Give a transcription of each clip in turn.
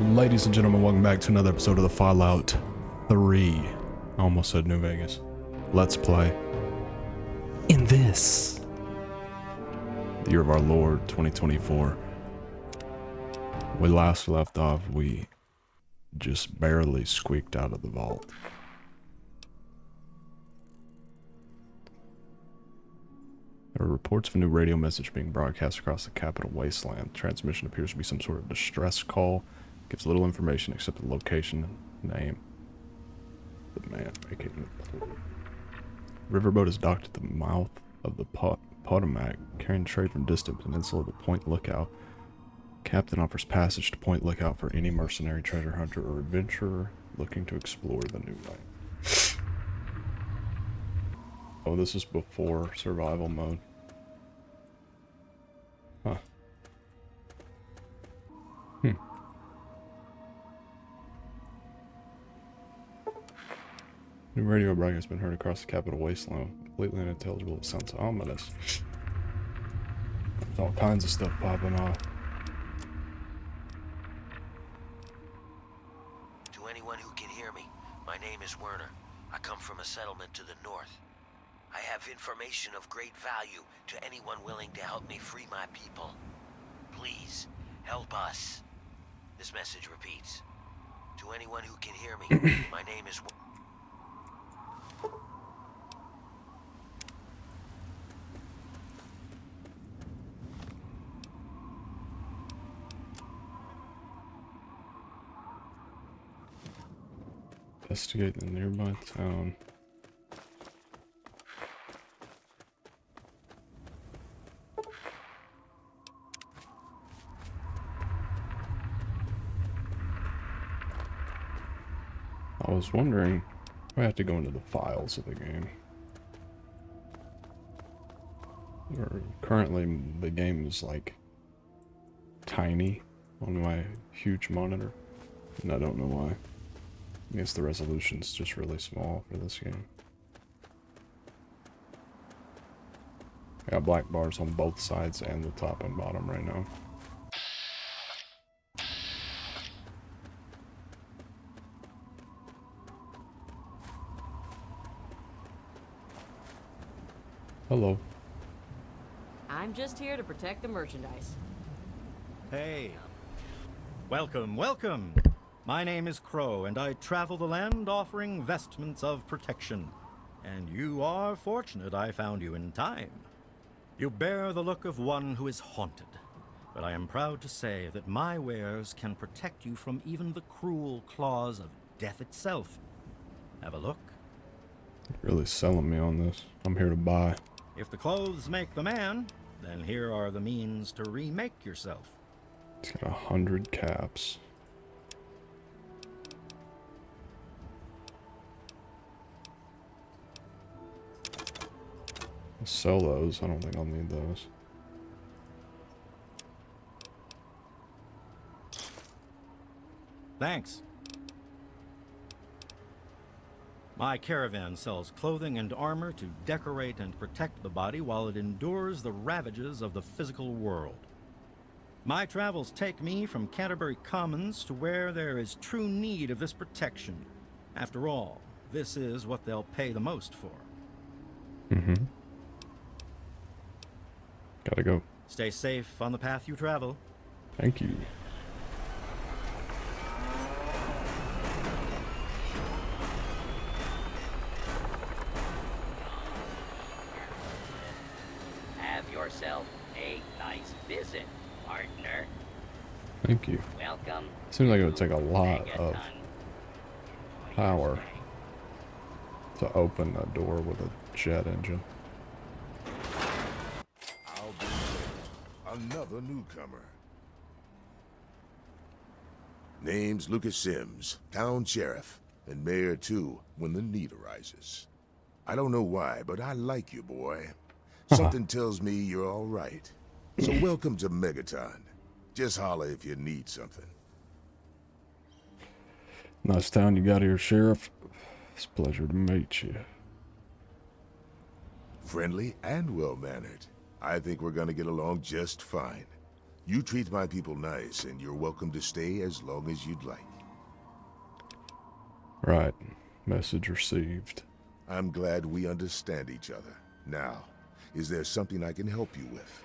Ladies and gentlemen, welcome back to another episode of the Fallout 3. I almost said New Vegas. Let's play. In this, the year of our Lord, 2024. We last left off, we just barely squeaked out of the vault. There are reports of a new radio message being broadcast across the capital wasteland. Transmission appears to be some sort of distress call. Gives little information except the location and name. The man vacating the pool. Riverboat is docked at the mouth of the Potomac, carrying trade from distant peninsula to Point Lookout. Captain offers passage to Point Lookout for any mercenary treasure hunter or adventurer looking to explore the new land. Oh, this is before survival mode. Huh. New radio broadcast has been heard across the capital wasteland. Completely unintelligible. It sounds ominous. There's all kinds of stuff popping off. To anyone who can hear me, my name is Wernher. I come from a settlement to the north. I have information of great value to anyone willing to help me free my people. Please, help us. This message repeats. To anyone who can hear me, my name is Investigate the nearby town. I was wondering, I have to go into the files of the game. Currently, the game is like tiny on my huge monitor, and I don't know why. I guess the resolution's just really small for this game. I got black bars on both sides and the top and bottom right now. Hello. I'm just here to protect the merchandise. Hey. Welcome, welcome. My name is Crow, and I travel the land offering vestments of protection. And you are fortunate I found you in time. You bear the look of one who is haunted, but I am proud to say that my wares can protect you from even the cruel claws of death itself. Have a look. Really selling me on this. I'm here to buy. If the clothes make the man, then here are the means to remake yourself. It's got 100 caps. I'll sell those. I don't think I'll need those. Thanks. My caravan sells clothing and armor to decorate and protect the body while it endures the ravages of the physical world. My travels take me from Canterbury Commons to where there is true need of this protection. After all, this is what they'll pay the most for. Mm-hmm. Gotta go. Stay safe on the path you travel. Thank you. Have yourself a nice visit, partner. Thank you. Welcome. Seems like it would take a lot Megaton. of power to open a door with a jet engine. I'll be another newcomer. Name's Lucas Sims, town sheriff, and mayor too, when the need arises. I don't know why, but I like you, boy. Something tells me you're all right. So welcome to Megaton. Just holler if you need something. Nice town you got here, Sheriff. It's a pleasure to meet you. Friendly and well-mannered. I think we're gonna get along just fine. You treat my people nice, and you're welcome to stay as long as you'd like. Right. Message received. I'm glad we understand each other. Now, is there something I can help you with?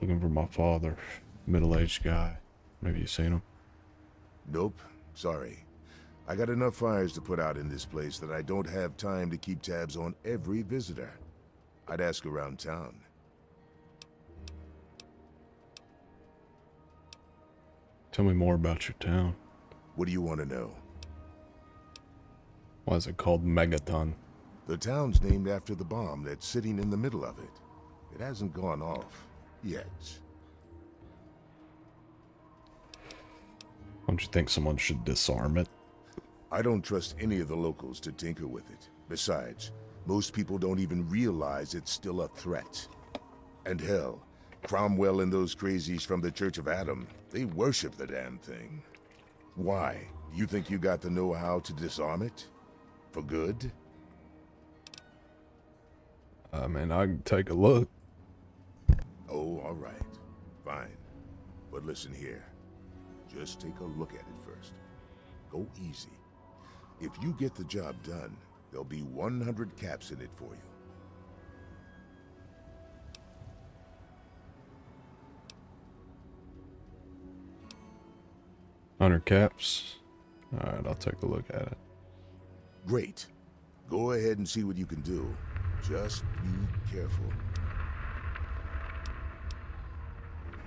Looking for my father. Middle-aged guy. Maybe you seen him? Nope. Sorry. I got enough fires to put out in this place that I don't have time to keep tabs on every visitor. I'd ask around town. Tell me more about your town. What do you want to know? Why is it called Megaton? The town's named after the bomb that's sitting in the middle of it. It hasn't gone off yet. Don't you think someone should disarm it? I don't trust any of the locals to tinker with it. Besides, most people don't even realize it's still a threat. And hell, Cromwell and those crazies from the Church of Adam, they worship the damn thing. Why? You think you got the know-how to disarm it? For good? I mean, I can take a look. Oh, all right. Fine. But listen here. Just take a look at it first. Go easy. If you get the job done, there'll be 100 caps in it for you. $100 caps. Alright, I'll take a look at it. Great. Go ahead and see what you can do. Just be careful.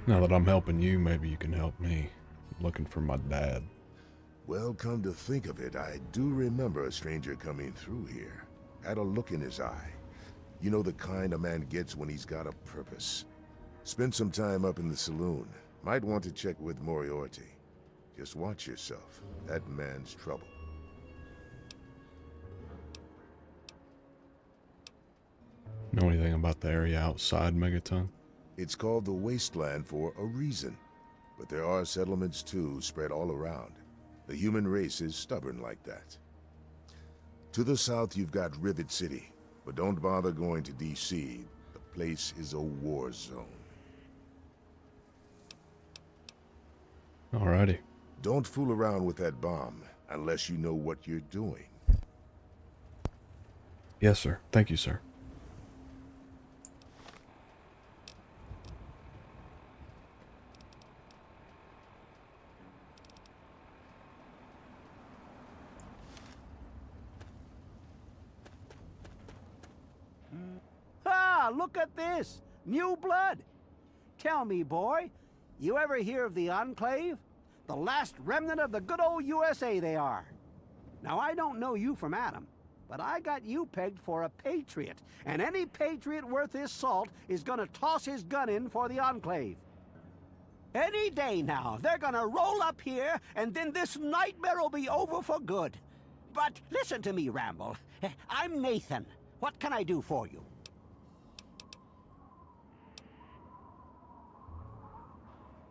Now that I'm helping you, maybe you can help me. I'm looking for my dad. Well, come to think of it, I do remember a stranger coming through here. Had a look in his eye. You know the kind a man gets when he's got a purpose. Spent some time up in the saloon. Might want to check with Moriarty. Just watch yourself. That man's trouble. Know anything about the area outside Megaton? It's called the wasteland for a reason. But there are settlements too, spread all around. The human race is stubborn like that. To the south you've got Rivet City, but don't bother going to D.C. The place is a war zone. Alrighty. Don't fool around with that bomb, unless you know what you're doing. Yes, sir. Thank you, sir. Ah, look at this! New blood! Tell me, boy, you ever hear of the Enclave? The last remnant of the good old USA they are. Now, I don't know you from Adam, but I got you pegged for a patriot, and any patriot worth his salt is gonna toss his gun in for the Enclave. Any day now, they're gonna roll up here, and then this nightmare will be over for good. But listen to me, Ramble. I'm Nathan. What can I do for you?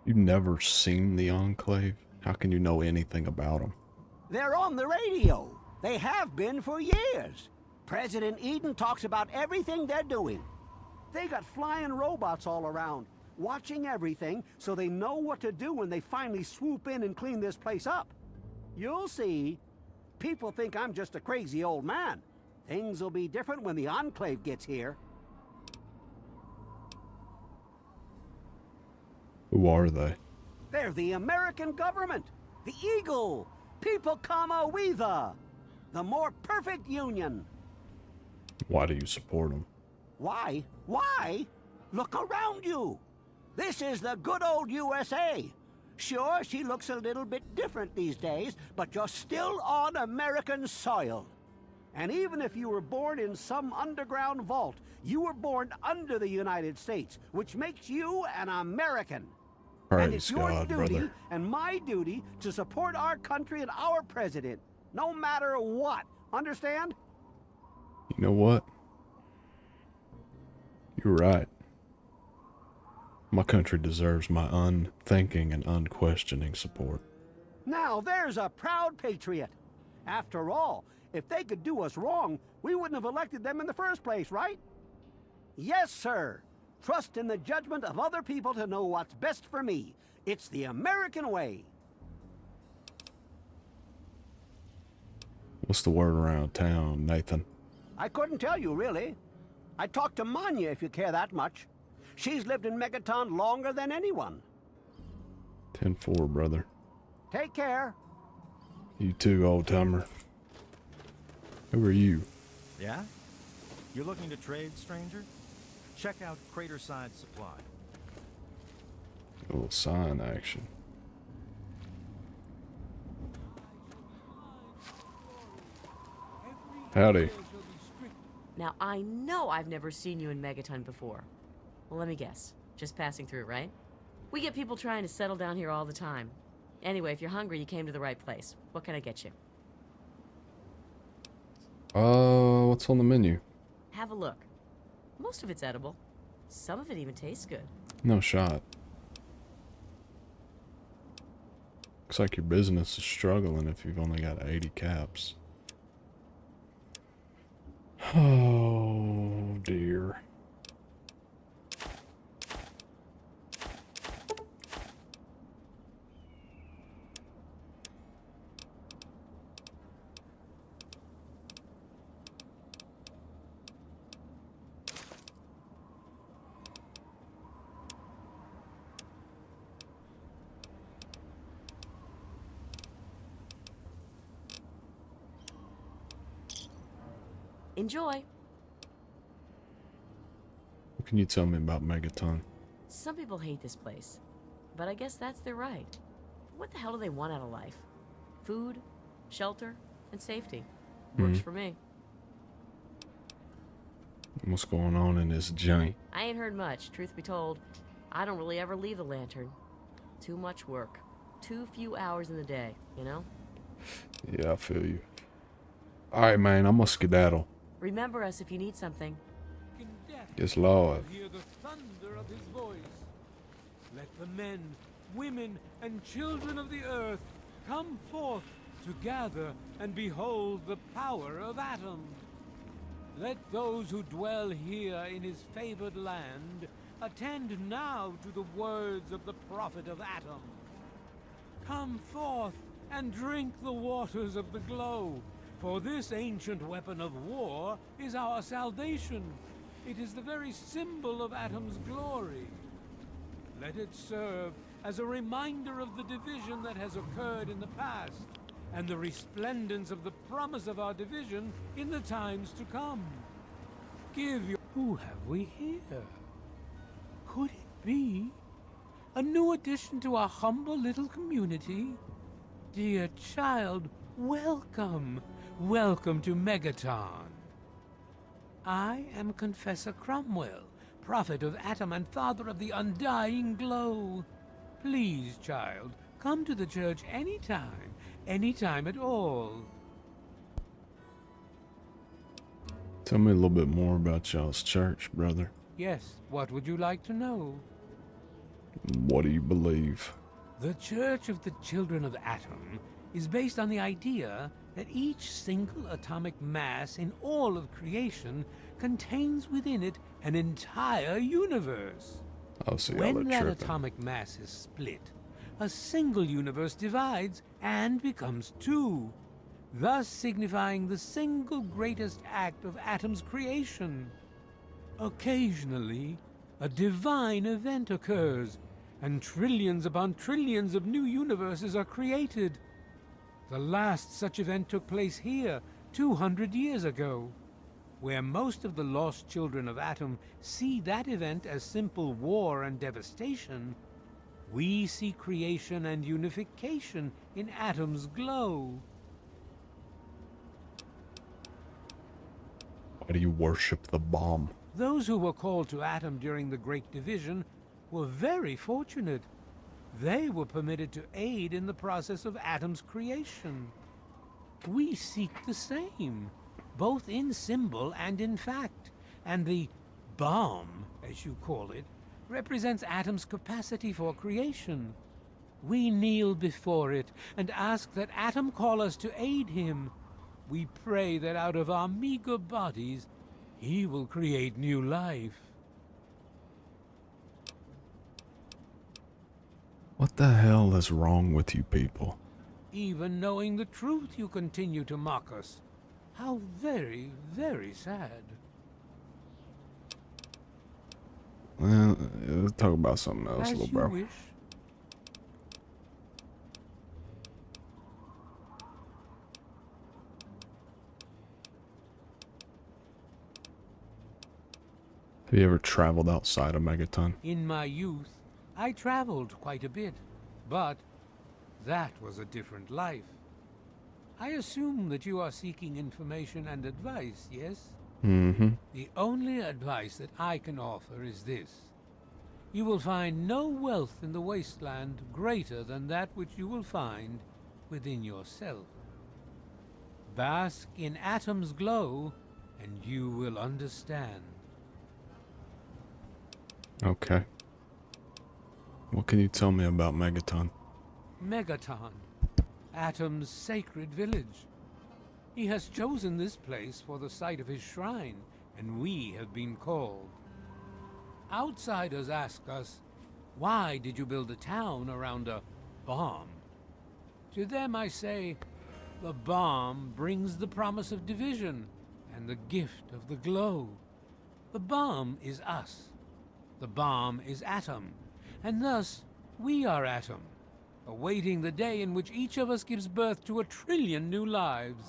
You've never seen the Enclave? How can you know anything about them? They're on the radio. They have been for years. President Eden talks about everything they're doing. They got flying robots all around, watching everything so they know what to do when they finally swoop in and clean this place up. You'll see. People think I'm just a crazy old man. Things will be different when the Enclave gets here. Who are they? They're the American government, the Eagle, People Comma Weather, the more perfect union. Why do you support them? Why? Why? Look around you. This is the good old USA. Sure, she looks a little bit different these days, but you're still on American soil. And even if you were born in some underground vault, you were born under the United States, which makes you an American. And it's Praise your God, duty brother. and my duty to support our country and our president, no matter what. Understand? You know what? You're right. My country deserves my unthinking and unquestioning support. Now there's a proud patriot. After all, if they could do us wrong, we wouldn't have elected them in the first place, right? Yes, sir. trust in the judgment of other people to know what's best for me. It's the American way. What's the word around town, Nathan? I couldn't tell you, really. I talked to Manya, if you care that much. She's lived in Megaton longer than anyone. 10-4, brother. Take care. You too, old-timer. Who are you? Yeah? You looking to trade, stranger? Check out Craterside Supply. A little sign action. Howdy. Now, I know I've never seen you in Megaton before. Well, let me guess. Just passing through, right? We get people trying to settle down here all the time. Anyway, if you're hungry, you came to the right place. What can I get you? What's on the menu? Have a look. Most of it's edible. Some of it even tastes good. No shot. Looks like your business is struggling if you've only got 80 caps. Oh, dear. Enjoy. What can you tell me about Megaton? Some people hate this place, but I guess that's their right. What the hell do they want out of life? Food, shelter, and safety. Works for me. What's going on in this joint? I ain't heard much, truth be told. I don't really ever leave the lantern. Too much work. Too few hours in the day, you know? Yeah, I feel you. Alright, man, I'm gonna skedaddle. Remember us if you need something. Yes, Lord. Hear the thunder of his voice. Let the men, women, and children of the earth come forth to gather and behold the power of Atom. Let those who dwell here in his favored land attend now to the words of the prophet of Atom. Come forth and drink the waters of the glow, for this ancient weapon of war is our salvation. It is the very symbol of Atom's glory. Let it serve as a reminder of the division that has occurred in the past, and the resplendence of the promise of our division in the times to come. Give your... Who have we here? Could it be a new addition to our humble little community? Dear child, welcome. Welcome to Megaton. I am Confessor Cromwell, prophet of Atom and father of the undying glow. Please, child, come to the church anytime at all. Tell me a little bit more about y'all's church, brother. Yes, what would you like to know? What do you believe? The Church of the Children of Atom is based on the idea that each single atomic mass in all of creation contains within it an entire universe. Oh, see, y'all When are that tripping. atomic mass is split, a single universe divides and becomes two, thus signifying the single greatest act of Atom's creation. Occasionally, a divine event occurs, and trillions upon trillions of new universes are created. The last such event took place here 200 years ago. Where most of the lost children of Atom see that event as simple war and devastation, we see creation and unification in Atom's glow. Why do you worship the bomb? Those who were called to Atom during the Great Division were very fortunate. They were permitted to aid in the process of Atom's creation. We seek the same, both in symbol and in fact, and the bomb, as you call it, represents Atom's capacity for creation. We kneel before it and ask that Atom call us to aid him. We pray that out of our meager bodies, he will create new life. What the hell is wrong with you people? Even knowing the truth, you continue to mock us. How very, very sad. Well, let's talk about something else, As little you bro. wish. Have you ever traveled outside of Megaton? In my youth, I traveled quite a bit, but that was a different life. I assume that you are seeking information and advice, yes? Mm-hmm. The only advice that I can offer is this. You will find no wealth in the wasteland greater than that which you will find within yourself. Bask in Atom's glow, and you will understand. Okay. What can you tell me about Megaton? Megaton, Atom's sacred village. He has chosen this place for the site of his shrine, and we have been called. Outsiders ask us, why did you build a town around a bomb? To them I say, the bomb brings the promise of division and the gift of the glow. The bomb is us. The bomb is Atom, and thus we are Atom, awaiting the day in which each of us gives birth to 1 trillion new lives.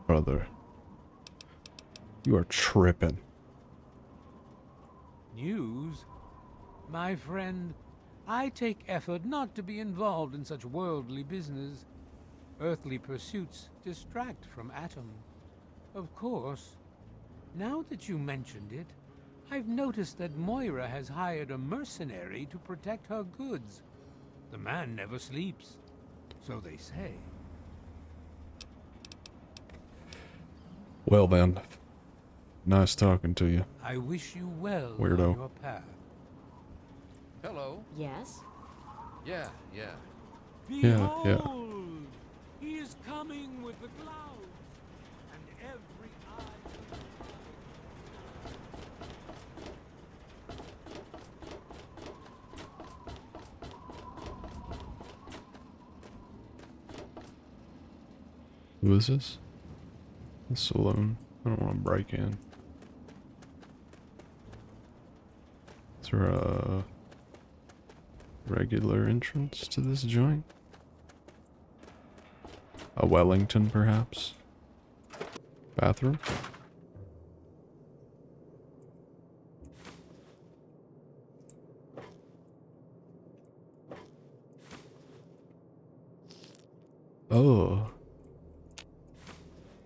Brother. You are tripping. News? My friend, I take effort not to be involved in such worldly business. Earthly pursuits distract from Atom. Of course, now that you mentioned it, I've noticed that Moira has hired a mercenary to protect her goods. The man never sleeps, so they say. Well then. Nice talking to you. I wish you well Weirdo. on your path. Hello. Yes? Yeah. Yeah. Behold! He is coming with the clouds, and every eye... Who is this? The Saloon. I don't want to break in. Is there a regular entrance to this joint? A Wellington, perhaps? Bathroom? Oh.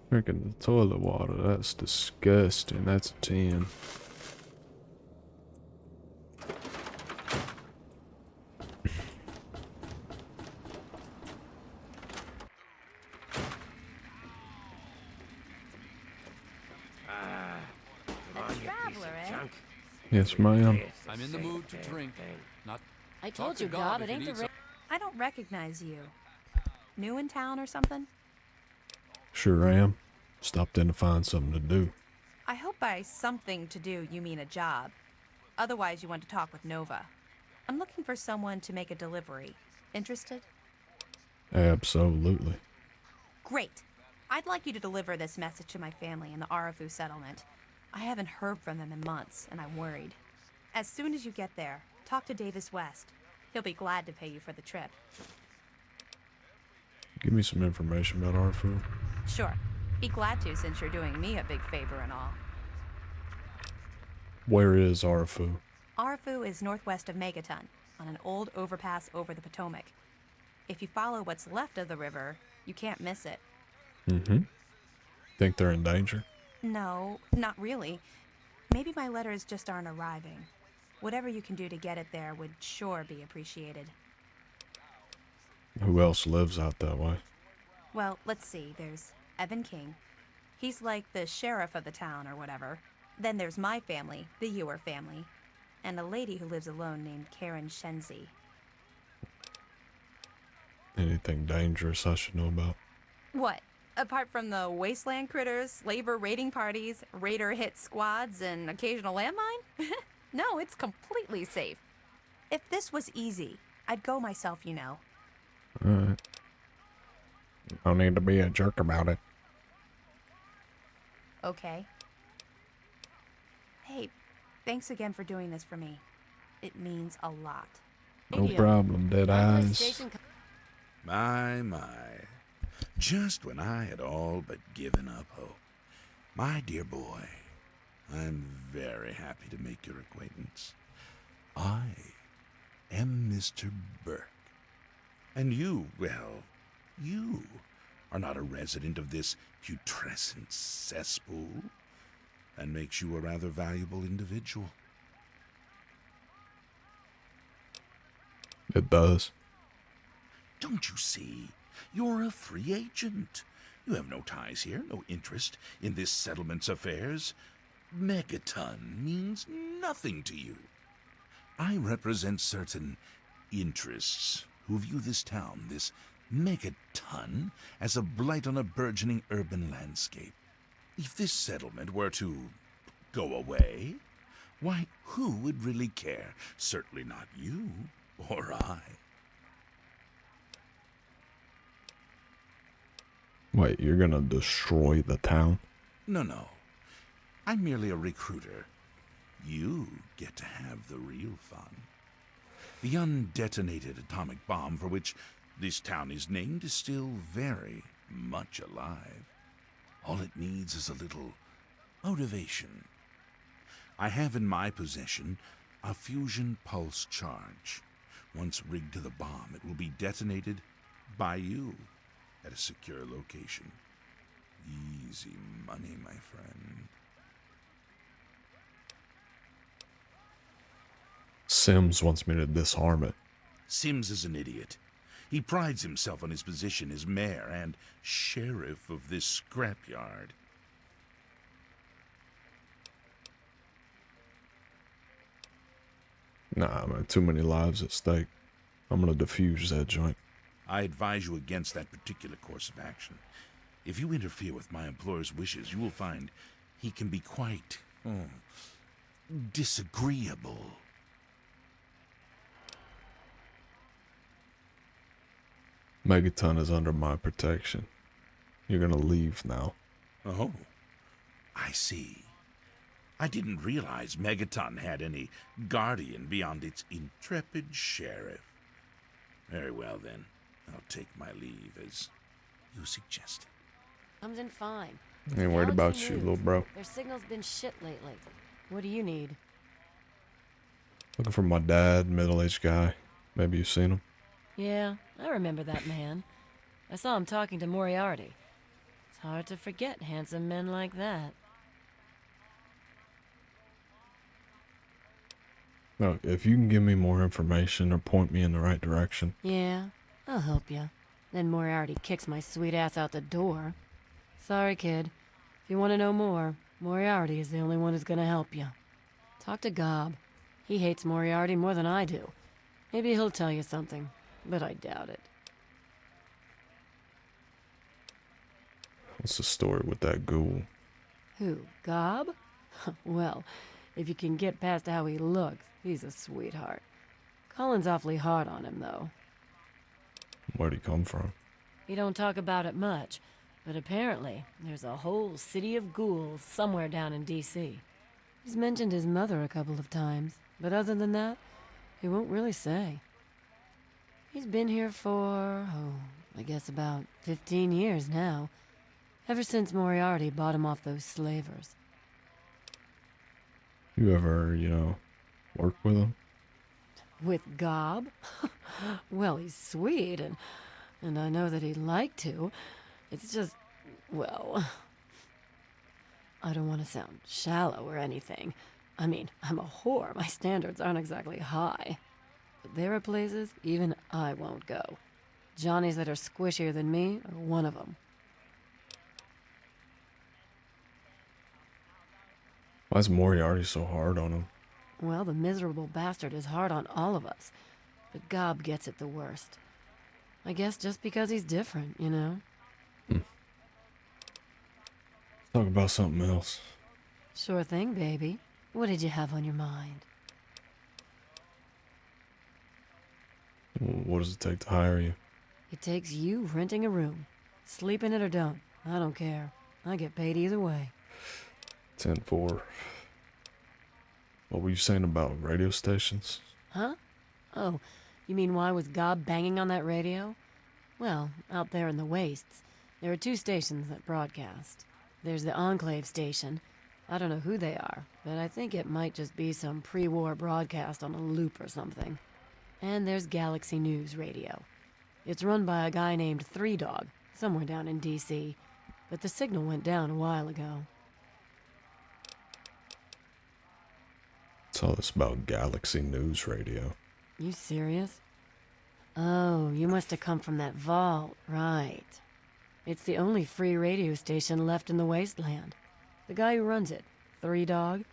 Drinking the toilet water, that's disgusting. That's a 10. Traveler, eh? Yes, ma'am. I'm in the mood to drink. Not I talk told to you, God Gob, if it you ain't the need ra- I don't recognize you. New in town or something? Sure am. Stopped in to find something to do. I hope by something to do you mean a job. Otherwise you want to talk with Nova. I'm looking for someone to make a delivery. Interested? Absolutely. Great. I'd like you to deliver this message to my family in the Arafu settlement. I haven't heard from them in months, and I'm worried. As soon as you get there, talk to Davis West. He'll be glad to pay you for the trip. Give me some information about Arfu. Sure. Be glad to, since you're doing me a big favor and all. Where is Arfu? Arafu is northwest of Megaton, on an old overpass over the Potomac. If you follow what's left of the river, you can't miss it. Mm-hmm. Think they're in danger? No, not really. Maybe my letters just aren't arriving. Whatever you can do to get it there would sure be appreciated. Who else lives out that way? Well, let's see. There's Evan King. He's like the sheriff of the town or whatever. Then there's my family, the Ewer family, and a lady who lives alone named Karen Shenzi. Anything dangerous I should know about? What? Apart from the wasteland critters, slaver raiding parties, raider hit squads, and occasional landmine? No, it's completely safe. If this was easy, I'd go myself, you know. Alright. No need to be a jerk about it. Okay. Hey, thanks again for doing this for me. It means a lot. No problem, dead eyes. My. Just when I had all but given up hope. My dear boy, I'm very happy to make your acquaintance. I am Mr. Burke. And you, well, you are not a resident of this putrescent cesspool. That makes you a rather valuable individual. It does. Don't you see? You're a free agent. You have no ties here, no interest in this settlement's affairs. Megaton means nothing to you. I represent certain interests who view this town, this Megaton, as a blight on a burgeoning urban landscape. If this settlement were to go away, why, who would really care? Certainly not you or I. Wait, you're gonna destroy the town? No. I'm merely a recruiter. You get to have the real fun. The undetonated atomic bomb for which this town is named is still very much alive. All it needs is a little motivation. I have in my possession a fusion pulse charge. Once rigged to the bomb, it will be detonated by you at a secure location. Easy money, my friend. Sims wants me to disarm it. Sims is an idiot. He prides himself on his position as mayor and sheriff of this scrapyard. Nah, man, too many lives at stake. I'm gonna defuse that joint. I advise you against that particular course of action. If you interfere with my employer's wishes, you will find he can be quite disagreeable. Megaton is under my protection. You're gonna leave now. Oh, I see. I didn't realize Megaton had any guardian beyond its intrepid sheriff. Very well, then. I'll take my leave, as you suggested. Comes in fine. Ain't worried about you, little bro. Their signal's been shit lately. What do you need? Looking for my dad, middle-aged guy. Maybe you've seen him. Yeah, I remember that man. I saw him talking to Moriarty. It's hard to forget handsome men like that. Look, if you can give me more information or point me in the right direction. Yeah, I'll help you. Then Moriarty kicks my sweet ass out the door. Sorry, kid. If you want to know more, Moriarty is the only one who's gonna help you. Talk to Gob. He hates Moriarty more than I do. Maybe he'll tell you something, but I doubt it. What's the story with that ghoul? Who, Gob? Well, if you can get past how he looks, he's a sweetheart. Colin's awfully hard on him, though. Where'd he come from? He don't talk about it much, but apparently there's a whole city of ghouls somewhere down in D.C. He's mentioned his mother a couple of times, but other than that, he won't really say. He's been here for, I guess about 15 years now. Ever since Moriarty bought him off those slavers. You ever, work with him? With Gob? Well, he's sweet, and I know that he'd like to. It's just, well, I don't want to sound shallow or anything. I mean, I'm a whore. My standards aren't exactly high. But there are places even I won't go. Johnnies that are squishier than me are one of them. Why is Moriarty so hard on him? Well, the miserable bastard is hard on all of us. But Gob gets it the worst. I guess just because he's different, you know? Talk about something else. Sure thing, baby. What did you have on your mind? What does it take to hire you? It takes you renting a room. Sleep in it or don't. I don't care. I get paid either way. 10-4. What were you saying about radio stations? Huh? Oh, you mean why was Gob banging on that radio? Well, out there in the wastes, there are 2 stations that broadcast. There's the Enclave station. I don't know who they are, but I think it might just be some pre-war broadcast on a loop or something. And there's Galaxy News Radio. It's run by a guy named Three Dog, somewhere down in D.C., but the signal went down a while ago. It's all this about Galaxy News Radio. You serious? Oh, you must have come from that vault, right. It's the only free radio station left in the wasteland. The guy who runs it, Three Dog,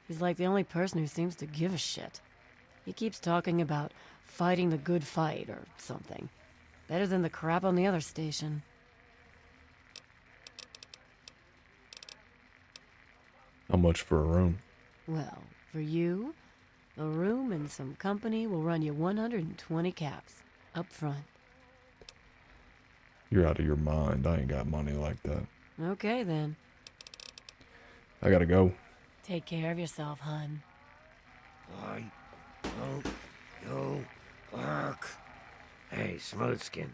he's like the only person who seems to give a shit. He keeps talking about fighting the good fight or something. Better than the crap on the other station. How much for a room? Well, for you, a room and some company will run you 120 caps, up front. You're out of your mind. I ain't got money like that. Okay, then. I gotta go. Take care of yourself, hun. Why don't you work? Hey, Smoothskin,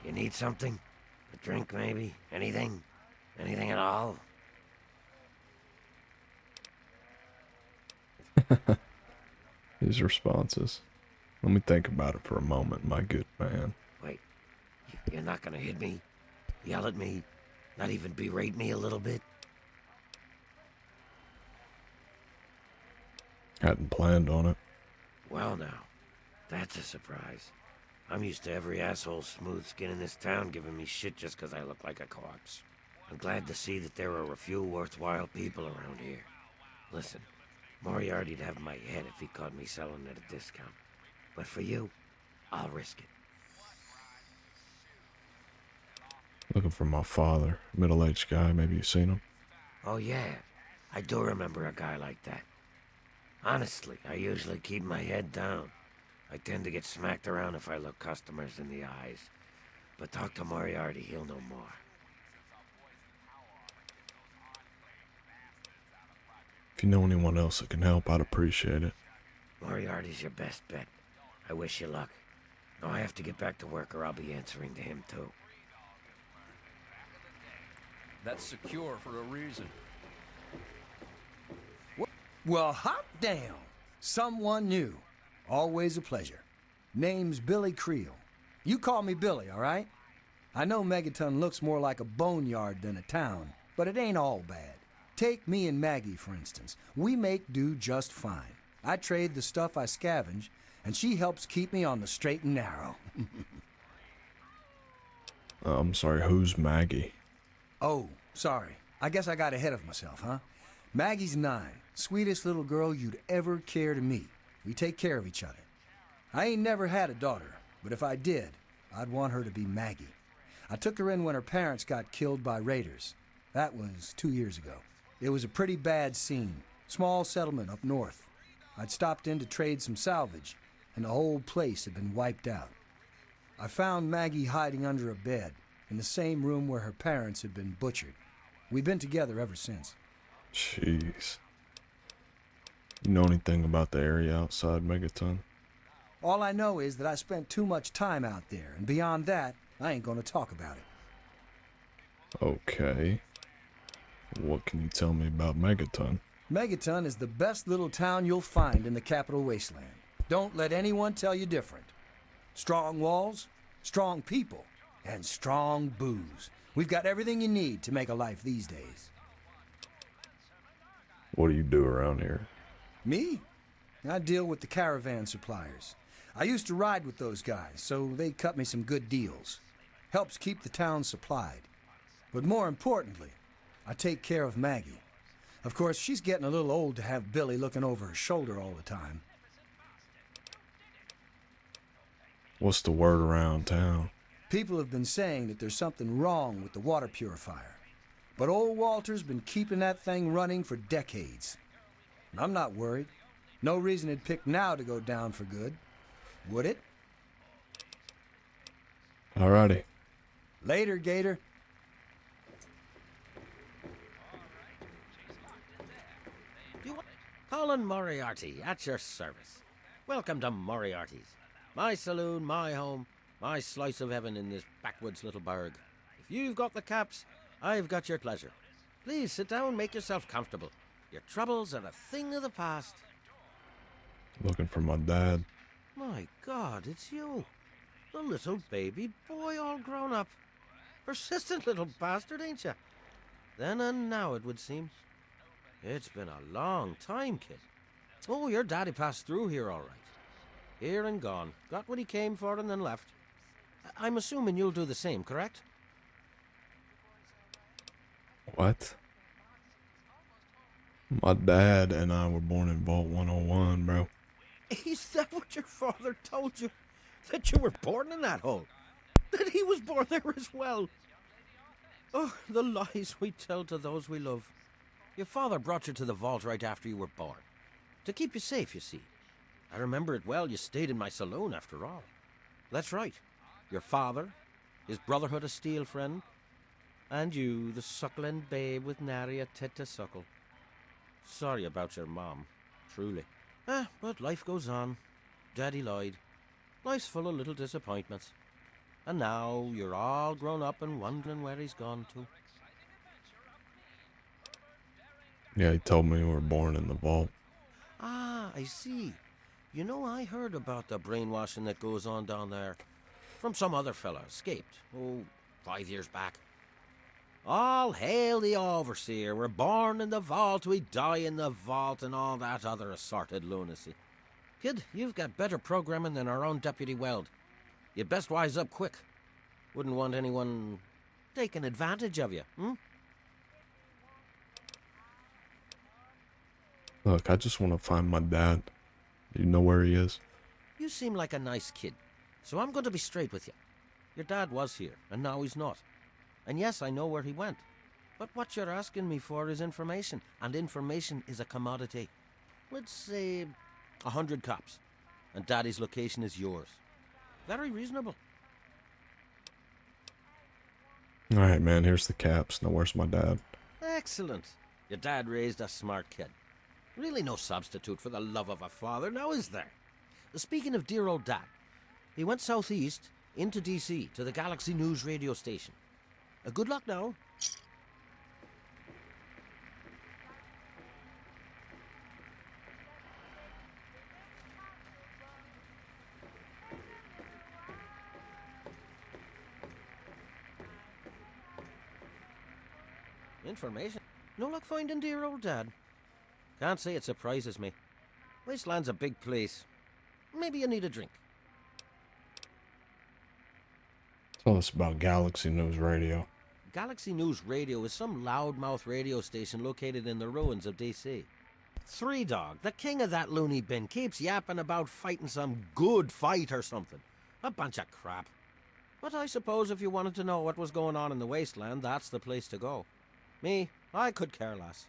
you need something? A drink, maybe? Anything? Anything at all? His responses. Let me think about it for a moment, my good man. Wait, you're not gonna hit me? Yell at me? Not even berate me a little bit? Hadn't planned on it. Well now, that's a surprise. I'm used to every asshole smooth skin in this town giving me shit just 'cause I look like a corpse. I'm glad to see that there are a few worthwhile people around here. Listen, Moriarty'd have my head if he caught me selling at a discount. But for you, I'll risk it. Looking for my father. Middle-aged guy. Maybe you've seen him? Oh yeah, I do remember a guy like that. Honestly, I usually keep my head down. I tend to get smacked around if I look customers in the eyes. But talk to Moriarty, he'll know more. If you know anyone else that can help, I'd appreciate it. Moriarty's your best bet. I wish you luck. Now I have to get back to work or I'll be answering to him too. That's secure for a reason. Well, hot damn! Someone new. Always a pleasure. Name's Billy Creel. You call me Billy, all right? I know Megaton looks more like a boneyard than a town, but it ain't all bad. Take me and Maggie, for instance. We make do just fine. I trade the stuff I scavenge, and she helps keep me on the straight and narrow. I'm sorry, who's Maggie? Oh, sorry. I guess I got ahead of myself, huh? Maggie's 9. Sweetest little girl you'd ever care to meet. We take care of each other. I ain't never had a daughter, but if I did, I'd want her to be Maggie. I took her in when her parents got killed by raiders. That was 2 years ago. It was a pretty bad scene. Small settlement up north. I'd stopped in to trade some salvage, and the whole place had been wiped out. I found Maggie hiding under a bed, in the same room where her parents had been butchered. We've been together ever since. Jeez. You know anything about the area outside Megaton? All I know is that I spent too much time out there, and beyond that, I ain't gonna talk about it. Okay. What can you tell me about Megaton? Megaton is the best little town you'll find in the capital wasteland. Don't let anyone tell you different. Strong walls, strong people, and strong booze. We've got everything you need to make a life these days. What do you do around here? Me? I deal with the caravan suppliers. I used to ride with those guys, so they cut me some good deals. Helps keep the town supplied. But more importantly, I take care of Maggie. Of course, she's getting a little old to have Billy looking over her shoulder all the time. What's the word around town? People have been saying that there's something wrong with the water purifier. But old Walter's been keeping that thing running for decades. I'm not worried. No reason it'd pick now to go down for good. Would it? Alrighty. Later, Gator. Colin Moriarty, at your service. Welcome to Moriarty's. My saloon, my home, my slice of heaven in this backwoods little burg. If you've got the caps, I've got your pleasure. Please sit down, make yourself comfortable. Your troubles are a thing of the past. Looking for my dad. My God, it's you. The little baby boy all grown up. Persistent little bastard, ain't you? Then and now, it would seem. It's been a long time, kid. Oh, your daddy passed through here all right. Here and gone. Got what he came for and then left. I'm assuming you'll do the same, correct? What? My dad and I were born in Vault 101, bro. Is that what your father told you? That you were born in that hole? That he was born there as well? Oh, the lies we tell to those we love. Your father brought you to the vault right after you were born. To keep you safe, you see. I remember it well, you stayed in my saloon after all. That's right. Your father, his Brotherhood of Steel friend, and you, the suckling babe with nary a tit to suckle. Sorry about your mom, truly. But life goes on. Daddy lied. Life's full of little disappointments. And now you're all grown up and wondering where he's gone to. Yeah, he told me we were born in the vault. Ah, I see. You know, I heard about the brainwashing that goes on down there. From some other fella, escaped. 5 years back. All hail the overseer. We're born in the vault, we die in the vault, and all that other assorted lunacy. Kid, you've got better programming than our own Deputy Weld. You'd best wise up quick. Wouldn't want anyone taking advantage of you, hmm? Look, I just want to find my dad. Do you know where he is? You seem like a nice kid, so I'm going to be straight with you. Your dad was here, and now he's not. And yes, I know where he went. But what you're asking me for is information, and information is a commodity. Let's say 100 cops, and Daddy's location is yours. Very reasonable. Alright, man, here's the caps. Now, where's my dad? Excellent. Your dad raised a smart kid. Really no substitute for the love of a father, now is there? Speaking of dear old Dad, he went southeast into D.C. to the Galaxy News radio station. Good luck now. Information? No luck finding dear old Dad. Can't say it surprises me. Wasteland's a big place. Maybe you need a drink. Tell us about Galaxy News Radio. Galaxy News Radio is some loudmouth radio station located in the ruins of D.C. Three Dog, the king of that loony bin, keeps yapping about fighting some good fight or something. A bunch of crap. But I suppose if you wanted to know what was going on in the wasteland, that's the place to go. Me, I could care less.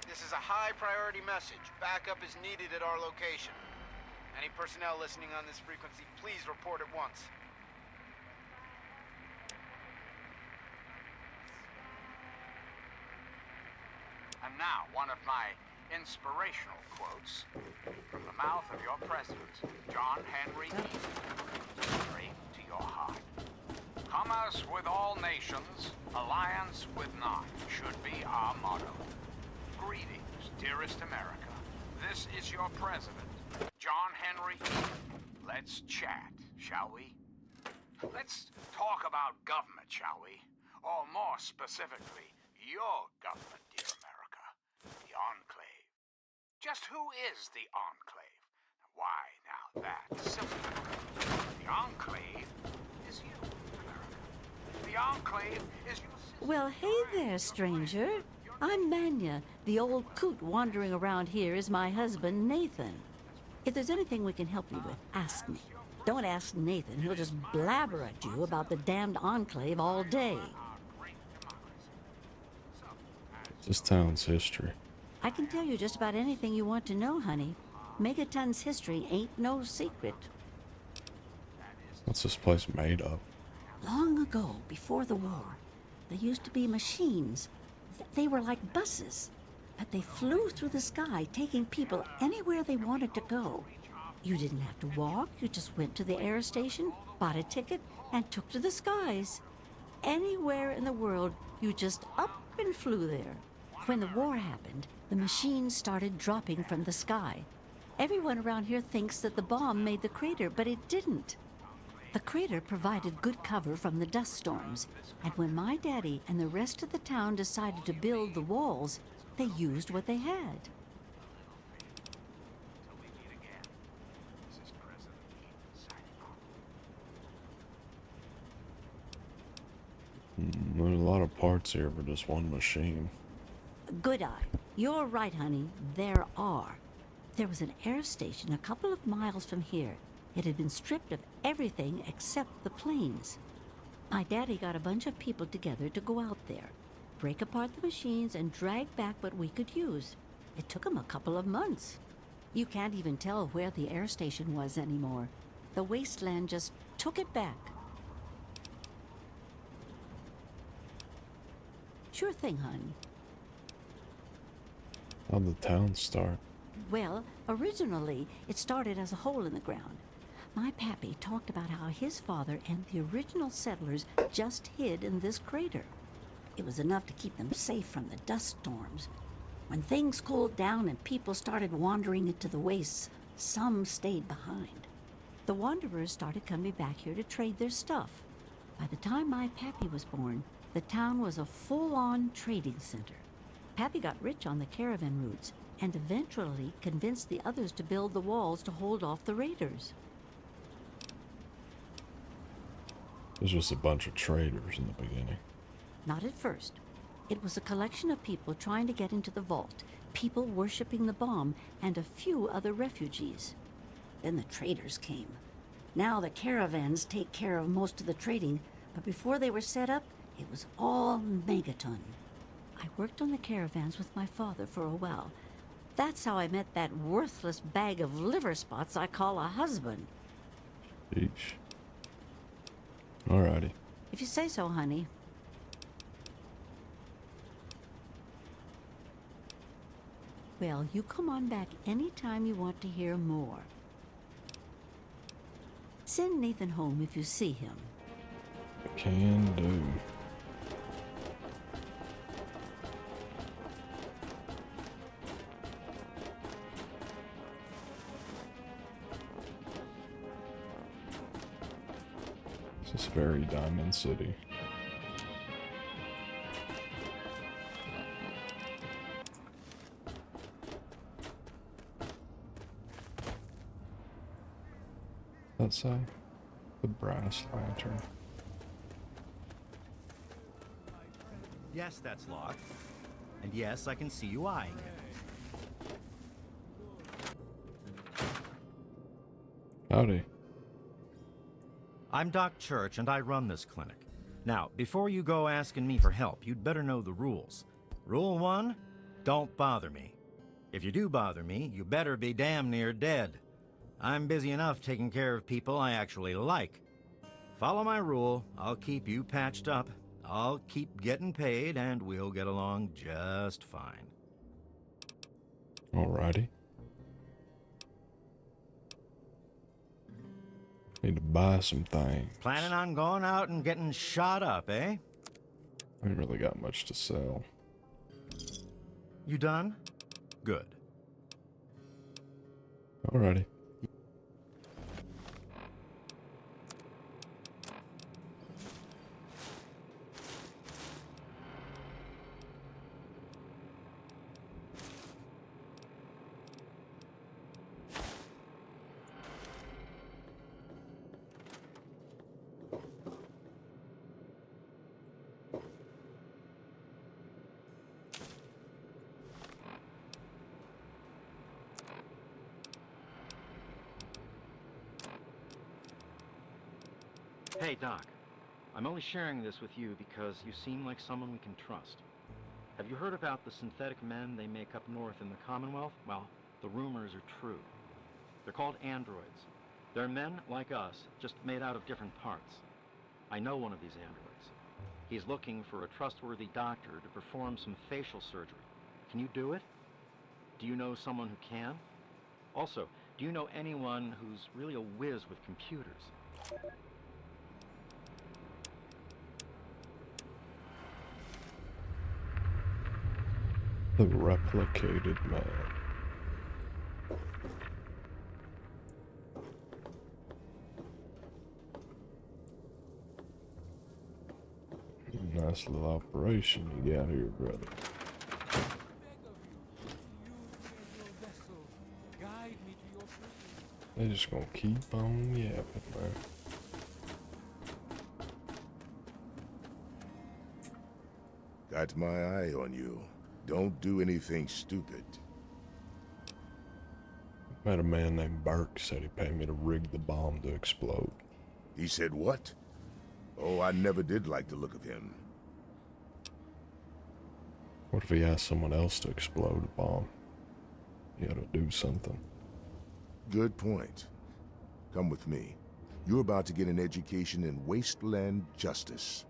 This is a high-priority message. Backup is needed at our location. Any personnel listening on this frequency, please report at once. And now, one of my inspirational quotes from the mouth of your president, John Henry straight to your heart. Commerce with all nations, alliance with none, should be our motto. Greetings, dearest America. This is your president, John Henry. Let's chat, shall we? Let's talk about government, shall we? Or more specifically, your government, dear America. The Enclave. Just who is the Enclave? Why, now that's simple. The Enclave is you, America. The Enclave is your sister. Well, hey there, stranger. I'm Manya. The old coot wandering around here is my husband, Nathan. If there's anything we can help you with, ask me. Don't ask Nathan. He'll just blabber at you about the damned Enclave all day. This town's history. I can tell you just about anything you want to know, honey. Megaton's history ain't no secret. What's this place made of? Long ago, before the war, there used to be machines. They were like buses, but they flew through the sky, taking people anywhere they wanted to go. You didn't have to walk, you just went to the air station, bought a ticket, and took to the skies. Anywhere in the world, you just up and flew there. When the war happened, the machines started dropping from the sky. Everyone around here thinks that the bomb made the crater, but it didn't. The crater provided good cover from the dust storms, and when my daddy and the rest of the town decided to build the walls, they used what they had. There's a lot of parts here for just one machine. Good eye. You're right, honey. There are. There was an air station a couple of miles from here. It had been stripped of everything except the planes. My daddy got a bunch of people together to go out there, break apart the machines, and drag back what we could use. It took him a couple of months. You can't even tell where the air station was anymore. The wasteland just took it back. Sure thing, honey. How'd the town start? Well, originally, it started as a hole in the ground. My pappy talked about how his father and the original settlers just hid in this crater. It was enough to keep them safe from the dust storms. When things cooled down and people started wandering into the wastes, some stayed behind. The wanderers started coming back here to trade their stuff. By the time my pappy was born, the town was a full-on trading center. Pappy got rich on the caravan routes and eventually convinced the others to build the walls to hold off the raiders. There's just a bunch of traders in the beginning. Not at first. It was a collection of people trying to get into the vault, people worshipping the bomb, and a few other refugees. Then the traders came. Now the caravans take care of most of the trading, but before they were set up, it was all Megaton. I worked on the caravans with my father for a while. That's how I met that worthless bag of liver spots I call a husband. Eesh. Alrighty. If you say so, honey. Well, you come on back anytime you want to hear more. Send Nathan home if you see him. Can do. This is very Diamond City. Let's say the brass lantern. Yes, that's locked. And yes, I can see you eyeing it. Howdy. I'm Doc Church, and I run this clinic. Now, before you go asking me for help, you'd better know the rules. Rule 1, don't bother me. If you do bother me, you better be damn near dead. I'm busy enough taking care of people I actually like. Follow my rule, I'll keep you patched up, I'll keep getting paid, and we'll get along just fine. Alrighty. Need to buy some things. Planning on going out and getting shot up, eh? I ain't really got much to sell. You done? Good. Alrighty. Hey, Doc. I'm only sharing this with you because you seem like someone we can trust. Have you heard about the synthetic men they make up north in the Commonwealth? Well, the rumors are true. They're called androids. They're men like us, just made out of different parts. I know one of these androids. He's looking for a trustworthy doctor to perform some facial surgery. Can you do it? Do you know someone who can? Also, do you know anyone who's really a whiz with computers? The replicated man. Nice little operation you got here, brother. They're just gonna keep on yapping, man. Got my eye on you. Don't do anything stupid. Met a man named Burke, said he paid me to rig the bomb to explode. He said what? Oh, I never did like the look of him. What if he asked someone else to explode a bomb? You gotta do something. Good point. Come with me. You're about to get an education in wasteland justice.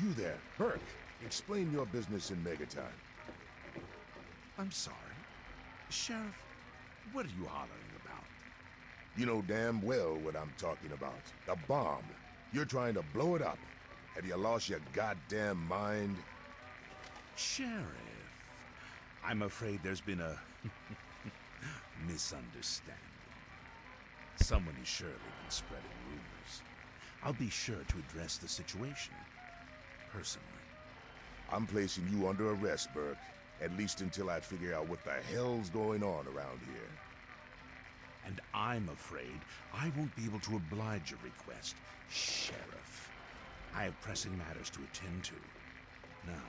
You there, Burke. Explain your business in Megaton. I'm sorry. Sheriff, what are you hollering about? You know damn well what I'm talking about. The bomb. You're trying to blow it up. Have you lost your goddamn mind? Sheriff, I'm afraid there's been a misunderstanding. Someone has surely been spreading rumors. I'll be sure to address the situation personally. I'm placing you under arrest, Burke. At least until I figure out what the hell's going on around here. And I'm afraid I won't be able to oblige your request, Sheriff. I have pressing matters to attend to. Now,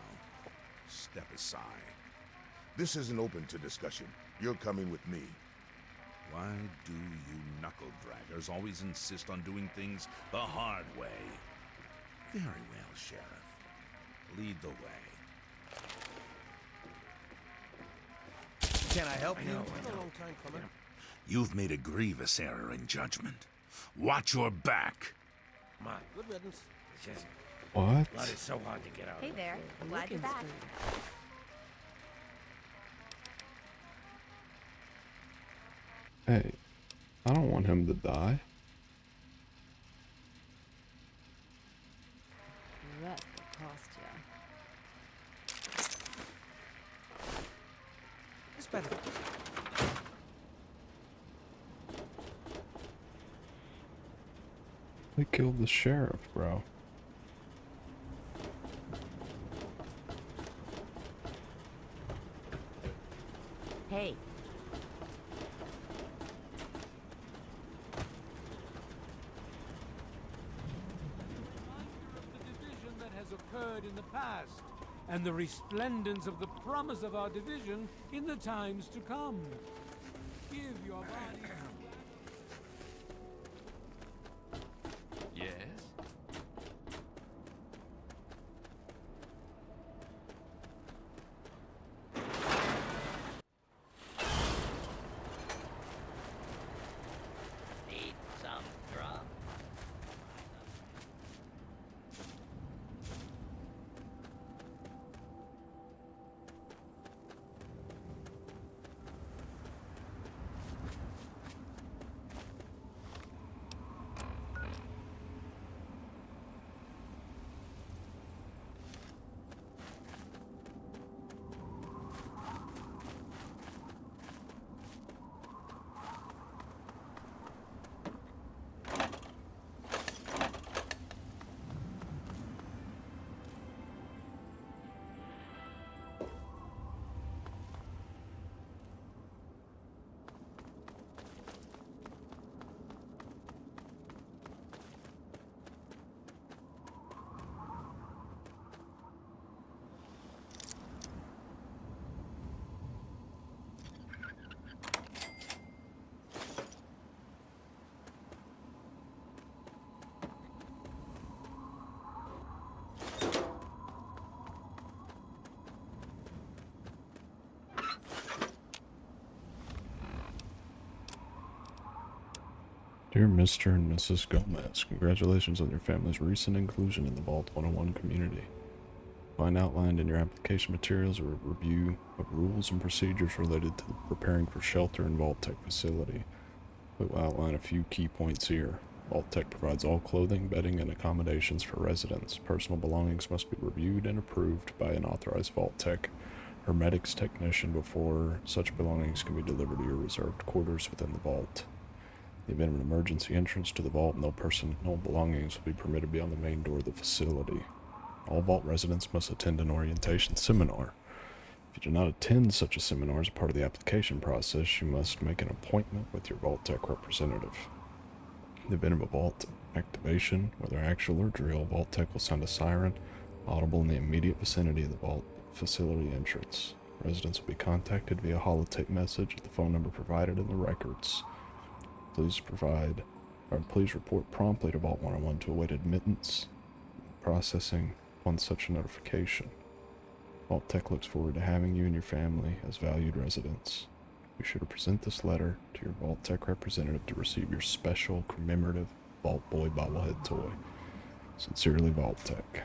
step aside. This isn't open to discussion. You're coming with me. Why do you knuckle-draggers always insist on doing things the hard way? Very well, Sheriff. Lead the way. Can I help you? You've made a grievous error in judgment. Watch your back. My good riddance. It's just What? blood is so hard to get out. Hey there. Glad you're back. Hey, I don't want him to die. That will cost you. It's better. They killed the sheriff, bro. Hey. Occurred in the past, and the resplendence of the promise of our division in the times to come. Give your body. Yes? Need some grub? Dear Mr. and Mrs. Gomez, congratulations on your family's recent inclusion in the Vault 101 community. Find outlined in your application materials a review of rules and procedures related to preparing for shelter in Vault Tech facility. We will outline a few key points here. Vault Tech provides all clothing, bedding, and accommodations for residents. Personal belongings must be reviewed and approved by an authorized Vault Tech hermetics technician before such belongings can be delivered to your reserved quarters within the vault. In the event of an emergency entrance to the vault, no personal belongings will be permitted beyond the main door of the facility. All vault residents must attend an orientation seminar. If you do not attend such a seminar as a part of the application process, you must make an appointment with your Vault Tech representative. In the event of a vault activation, whether actual or drill, Vault Tech will sound a siren audible in the immediate vicinity of the vault facility entrance. Residents will be contacted via holotape message at the phone number provided in the records. Please report promptly to Vault 101 to await admittance processing upon such a notification. Vault Tech looks forward to having you and your family as valued residents. Be sure to present this letter to your Vault Tech representative to receive your special commemorative Vault Boy bobblehead toy. Sincerely, Vault Tech.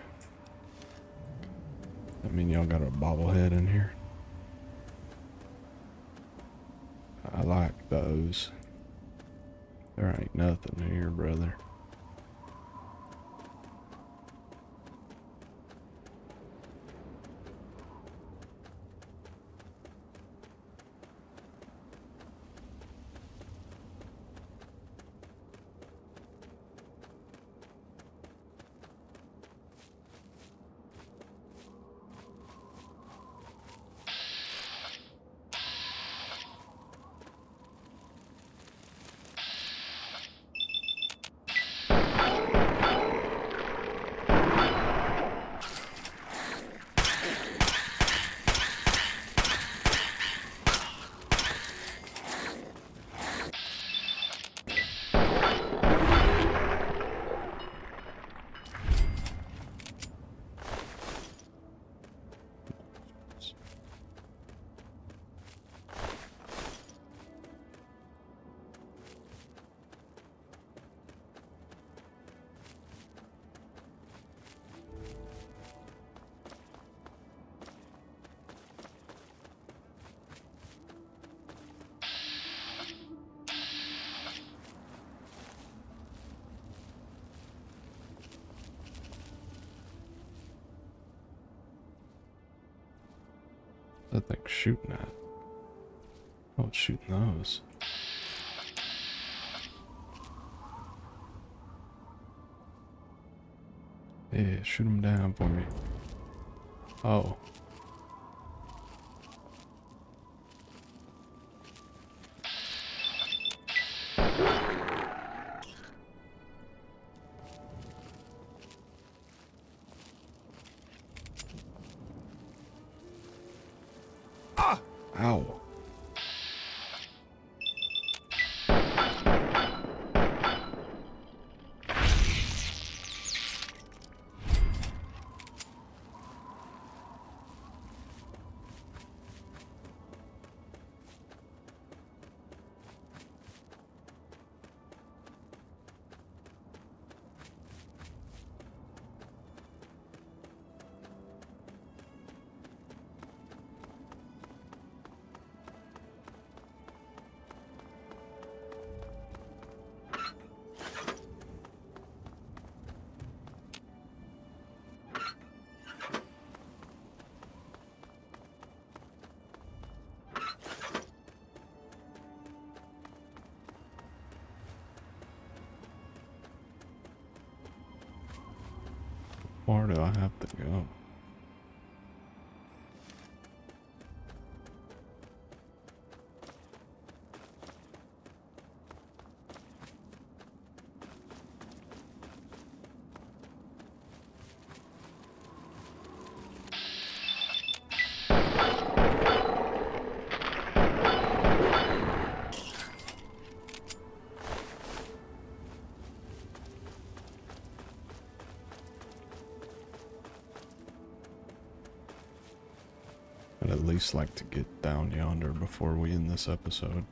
I mean, y'all got a bobblehead in here? I like those. There ain't nothing here, brother. That thing's shooting at? Oh, it's shooting those. Yeah, shoot them down for me. Oh. Ow. Where do I have to go? I'd at least like to get down yonder before we end this episode.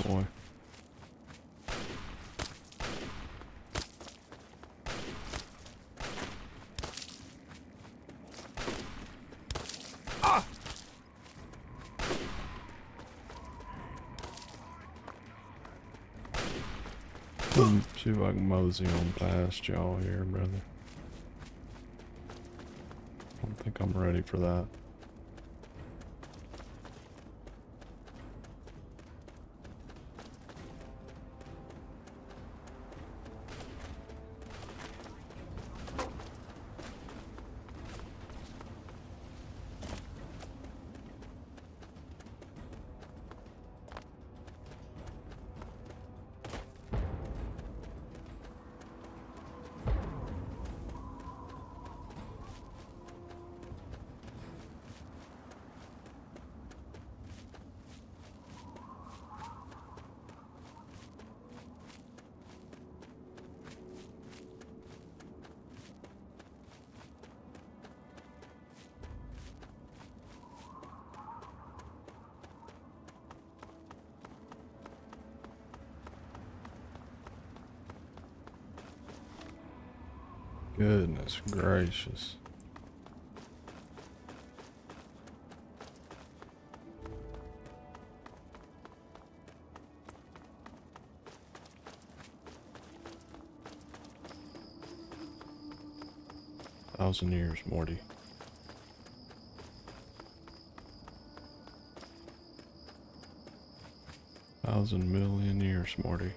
boy. See if I can mosey on past y'all here, brother. I don't think I'm ready for that. Goodness gracious. Thousand years, Morty. Thousand million years, Morty.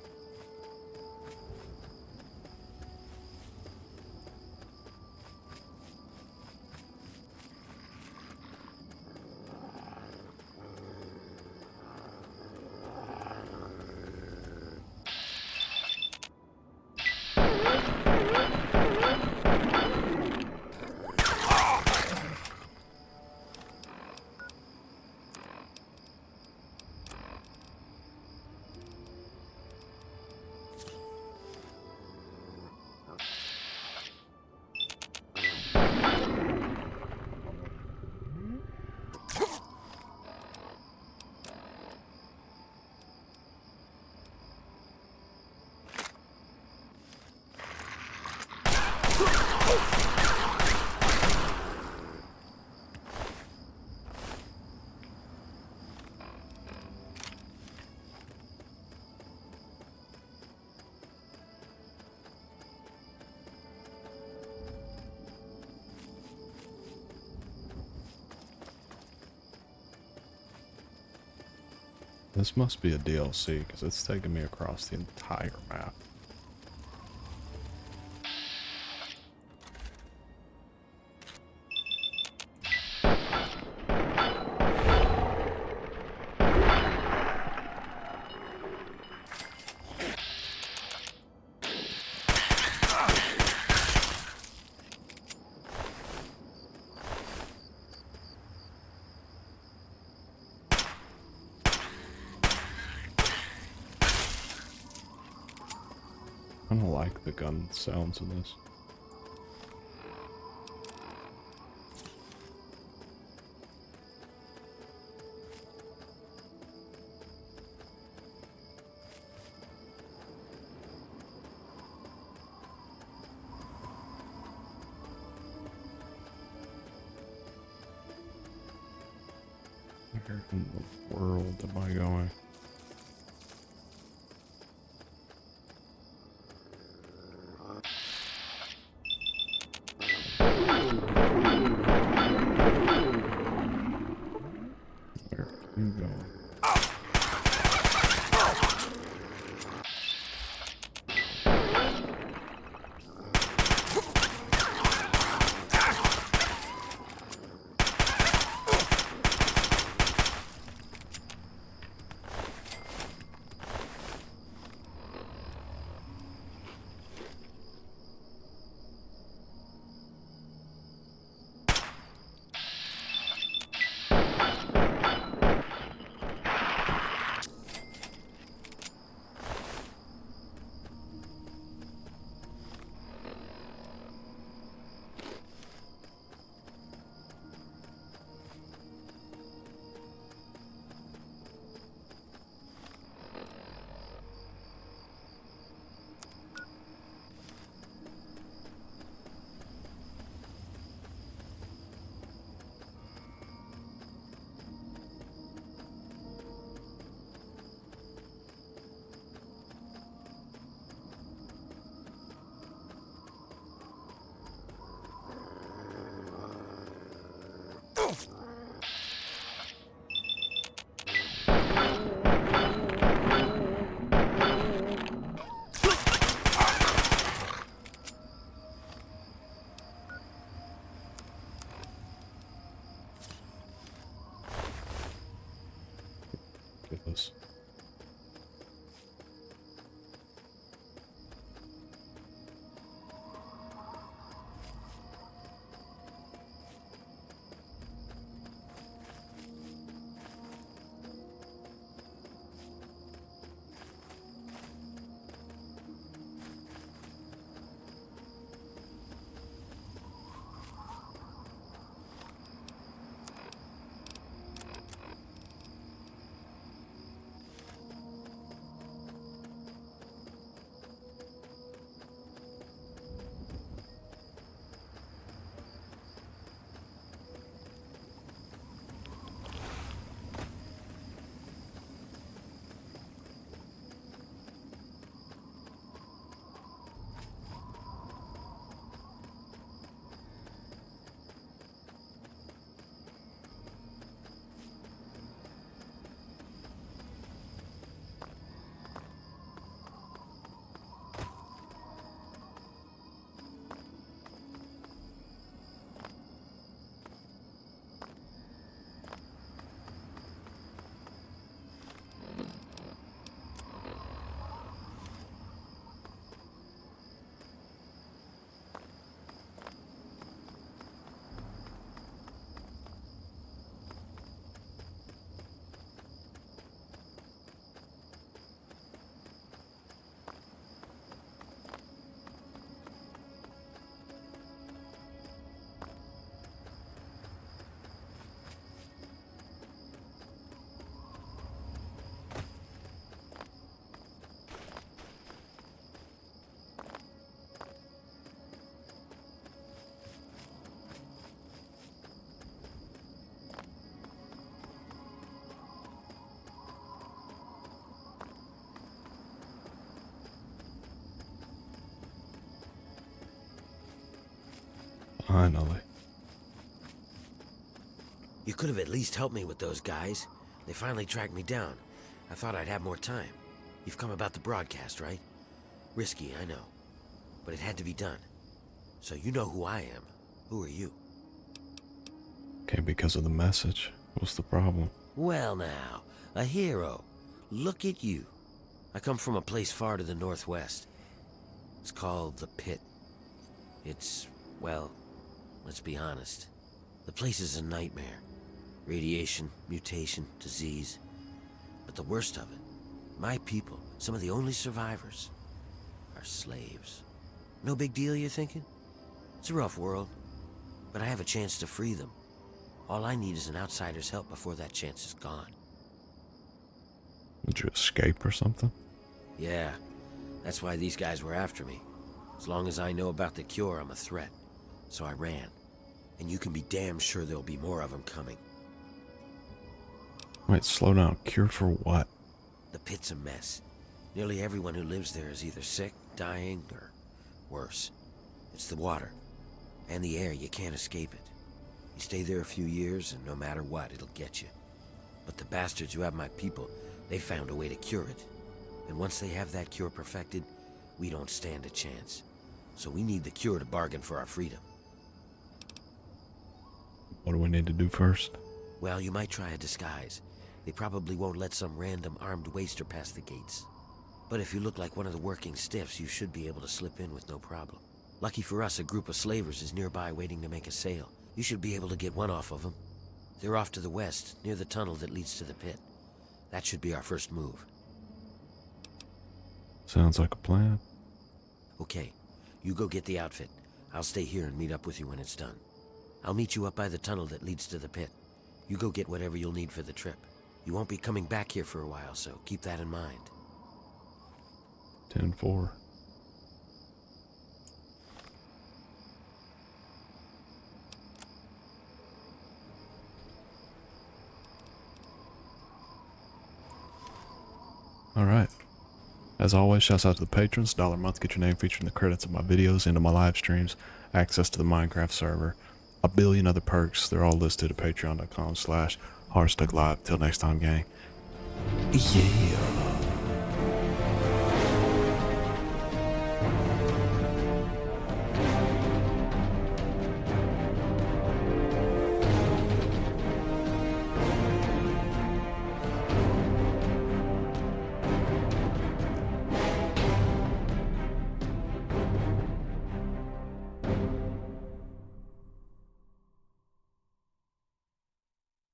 This must be a DLC because it's taking me across the entire map. I don't like the gun sounds in this. Where in the world am I going? Finally. You could have at least helped me with those guys. They finally tracked me down. I thought I'd have more time. You've come about the broadcast, right? Risky, I know. But it had to be done. So you know who I am. Who are you? Came because of the message. What's the problem? Well now, a hero. Look at you. I come from a place far to the northwest. It's called the Pit. It's, well, let's be honest. The place is a nightmare. Radiation, mutation, disease. But the worst of it, my people, some of the only survivors, are slaves. No big deal, you're thinking? It's a rough world, but I have a chance to free them. All I need is an outsider's help before that chance is gone. Did you escape or something? Yeah, that's why these guys were after me. As long as I know about the cure, I'm a threat. So I ran. And you can be damn sure there'll be more of them coming. Wait, slow down. Cured for what? The Pit's a mess. Nearly everyone who lives there is either sick, dying, or worse. It's the water. And the air, you can't escape it. You stay there a few years, and no matter what, it'll get you. But the bastards who have my people, they found a way to cure it. And once they have that cure perfected, we don't stand a chance. So we need the cure to bargain for our freedom. What do we need to do first? Well, you might try a disguise. They probably won't let some random armed waster pass the gates. But if you look like one of the working stiffs, you should be able to slip in with no problem. Lucky for us, a group of slavers is nearby waiting to make a sale. You should be able to get one off of them. They're off to the west, near the tunnel that leads to the pit. That should be our first move. Sounds like a plan. Okay, you go get the outfit. I'll stay here and meet up with you when it's done. I'll meet you up by the tunnel that leads to the pit. You go get whatever you'll need for the trip. You won't be coming back here for a while, so keep that in mind. 10-4. Alright. As always, shouts out to the patrons. $1 a month, get your name featured in the credits of my videos, into my live streams, access to the Minecraft server, a billion other perks. They're all listed at patreon.com/HardStuckLive. Till next time, gang. Yeah.